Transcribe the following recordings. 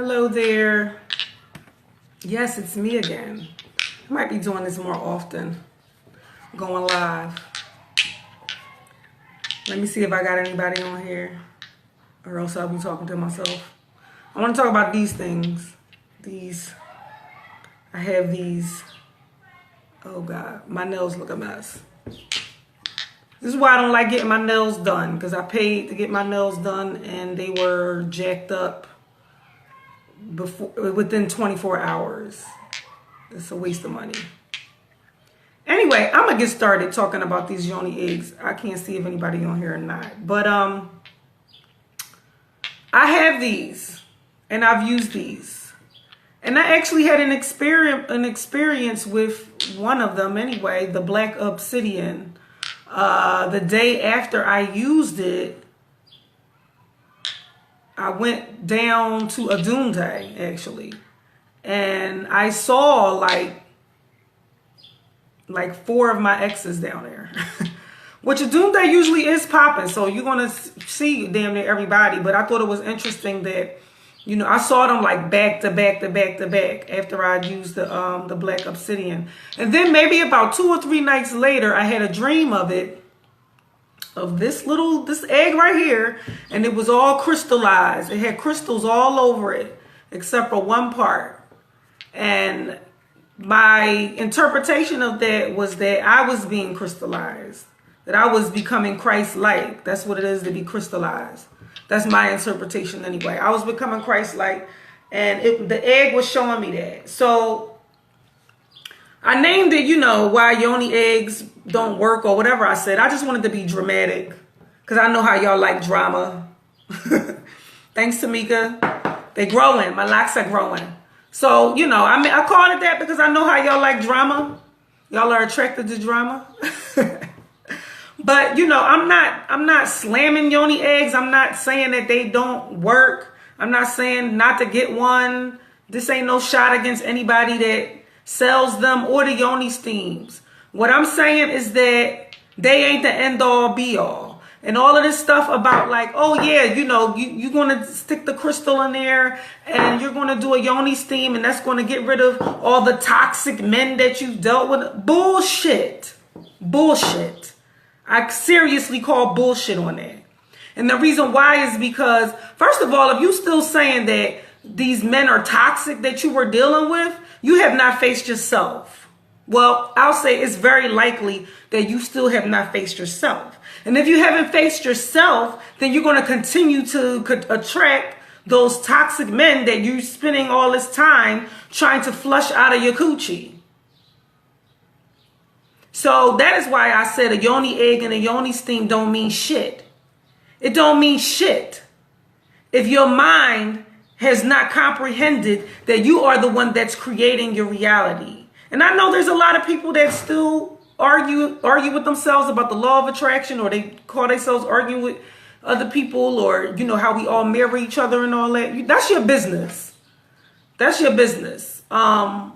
Hello there. Yes, it's me again. I might be doing this more often, going live. Let me see if I got anybody on here, or else I'll be talking to myself. I want to talk about these things. I have these. Oh God, my nails look a mess. This is why I don't like getting my nails done, because I paid to get my nails done and they were jacked up within 24 hours. It's a waste of money. Anyway, I'm gonna get started talking about these Yoni eggs. I can't see if anybody on here or not, but I have these and I've used these, and I actually had an experience with one of them anyway, the Black Obsidian. The day after I used it, I went down to a doom day, actually, and I saw like 4 of my exes down there. Which a doom day usually is popping, so you're gonna see damn near everybody. But I thought it was interesting that, you know, I saw them like back to back to back to back after I used the Black Obsidian, and then maybe about 2 or 3 nights later, I had a dream of it. Of this egg right here, and it was all crystallized. It had crystals all over it except for one part, and my interpretation of that was that I was being crystallized, that I was becoming Christ-like. That's what it is to be crystallized. That's my interpretation anyway. I was becoming Christ-like, and the egg was showing me that. So I named it, you know, why Yoni eggs don't work or whatever I said. I just wanted to be dramatic because I know how y'all like drama. Thanks, Tamika. They growing. My locks are growing. So, you know, I called it that because I know how y'all like drama. Y'all are attracted to drama. But, you know, I'm not slamming Yoni eggs. I'm not saying that they don't work. I'm not saying not to get one. This ain't no shot against anybody that sells them or the Yoni steams. What I'm saying is that they ain't the end all be all. And all of this stuff about like, oh yeah, you know, you're going to stick the crystal in there and you're going to do a Yoni steam and that's going to get rid of all the toxic men that you've dealt with. Bullshit. Bullshit. I seriously call bullshit on that. And the reason why is because, first of all, if you still saying that these men are toxic that you were dealing with, you have not faced yourself. Well, I'll say it's very likely that you still have not faced yourself. And if you haven't faced yourself, then you're going to continue to attract those toxic men that you're spending all this time trying to flush out of your coochie. So that is why I said a Yoni egg and a Yoni steam don't mean shit. It don't mean shit if your mind has not comprehended that you are the one that's creating your reality. And I know there's a lot of people that still argue with themselves about the law of attraction, or they call themselves arguing with other people, or, you know, how we all mirror each other and all that. That's your business. That's your business. I'm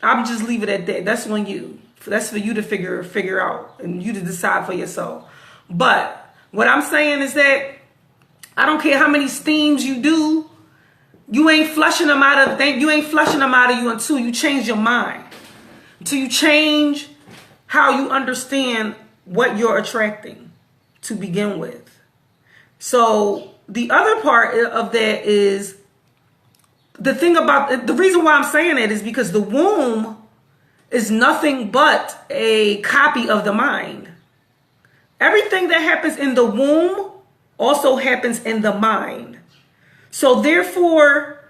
just leave it at that. That's on you. That's for you to figure out and you to decide for yourself. But what I'm saying is that I don't care how many steams you do, you ain't flushing them out of you until you change your mind. Until you change how you understand what you're attracting to begin with. So the other part of that is the reason why I'm saying that is because the womb is nothing but a copy of the mind. Everything that happens in the womb also happens in the mind. So therefore,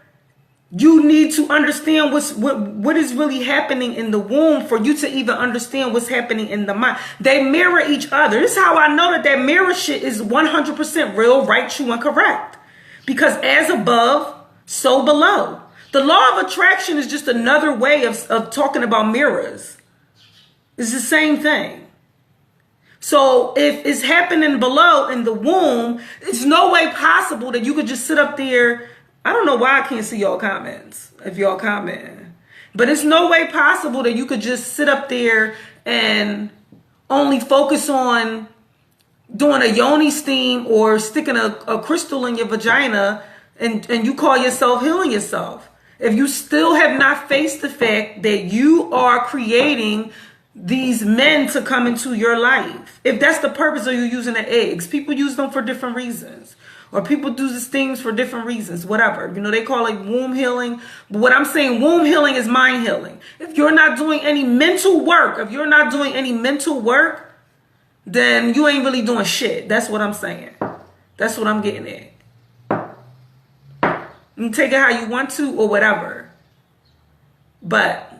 you need to understand what is really happening in the womb for you to even understand what's happening in the mind. They mirror each other. This is how I know that mirror shit is 100% real, right, true, and correct. Because as above, so below. The law of attraction is just another way of talking about mirrors. It's the same thing. So if it's happening below in the womb, it's no way possible that you could just sit up there. I don't know why I can't see y'all comments if y'all comment. But it's no way possible that you could just sit up there and only focus on doing a Yoni steam or sticking a crystal in your vagina and you call yourself healing yourself. If you still have not faced the fact that you are creating these men to come into your life, if that's the purpose of you using the eggs, people use them for different reasons. Or people do these things for different reasons, whatever. You know, they call it womb healing. But what I'm saying, womb healing is mind healing. If you're not doing any mental work, then you ain't really doing shit. That's what I'm saying. That's what I'm getting at. You can take it how you want to or whatever. But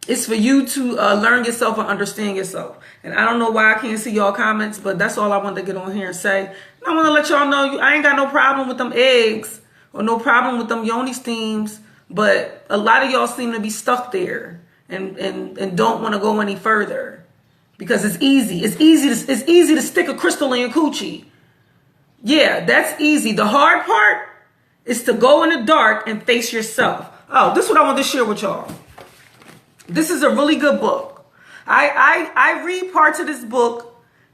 it's for you to learn yourself and understand yourself. And I don't know why I can't see y'all comments, but that's all I wanted to get on here and say. And I want to let y'all know I ain't got no problem with them eggs or no problem with them Yoni steams, but a lot of y'all seem to be stuck there and don't want to go any further because it's easy. It's easy to stick a crystal in your coochie. Yeah, that's easy. The hard part is to go in the dark and face yourself. Oh, this is what I want to share with y'all. This is a really good book. I read parts of this book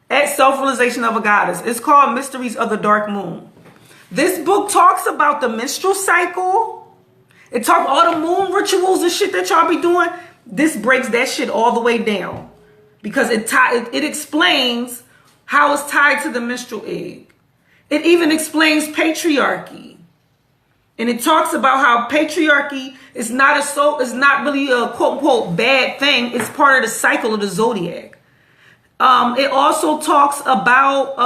at Self-Realization of a Goddess. It's called Mysteries of the Dark Moon. This book talks about the menstrual cycle. It talks all the moon rituals and shit that y'all be doing. This breaks that shit all the way down because it explains how it's tied to the menstrual egg. It even explains patriarchy. And it talks about how patriarchy is not really a quote unquote bad thing. It's part of the cycle of the zodiac. It also talks about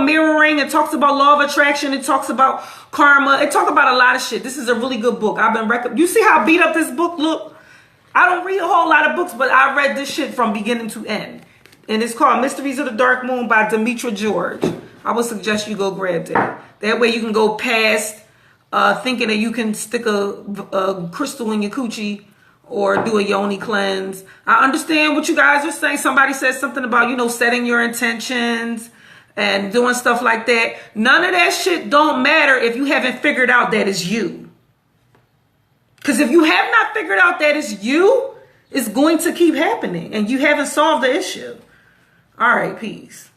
mirroring. It talks about law of attraction. It talks about karma. It talks about a lot of shit. This is a really good book. You see how beat up this book look? I don't read a whole lot of books, but I read this shit from beginning to end. And it's called Mysteries of the Dark Moon by Demetra George. I would suggest you go grab that. That way you can go past thinking that you can stick a crystal in your coochie or do a Yoni cleanse. I understand what you guys are saying. Somebody said something about, setting your intentions and doing stuff like that. None of that shit don't matter if you haven't figured out that it's you. Because if you have not figured out that it's you, it's going to keep happening and you haven't solved the issue. All right, peace.